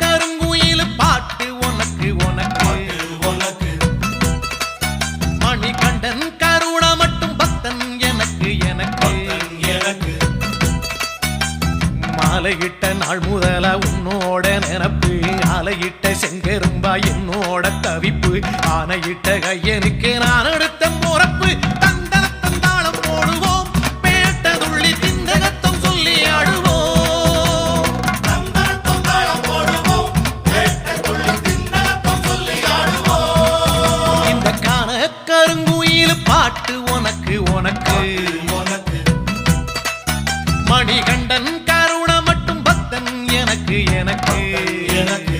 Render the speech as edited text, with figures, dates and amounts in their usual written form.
கருங்குயில் பாட்டு உனக்கு உனக்கு உனக்கு மணிகண்டன் கருண மட்டும் பக்தன் எனக்கு எனக்கு எனக்கு மாலையிட்ட நாள் முதல உன்னோட நினப்பு ஆலையிட்ட செங்கரும்பா என்னோட தவிப்பு ஆனையிட்ட கையனுக்கு நான் எடுத்த முறப்பு தந்தரத்தம் தாளம் போடுவோம் பேட்டதுள்ளி திந்தகத்தம் சொல்லி ஆடுவோம் தந்தரத்தம் தாளம் போடுவோம் பேட்டதுள்ளி திந்தகத்தம் சொல்லி ஆடுவோம் இந்த காண கருங்குயில் பாட்டு உனக்கு உனக்கு உனக்கு மணிகண்டன் கருண மட்டும் பக்தன் எனக்கு எனக்கு எனக்கு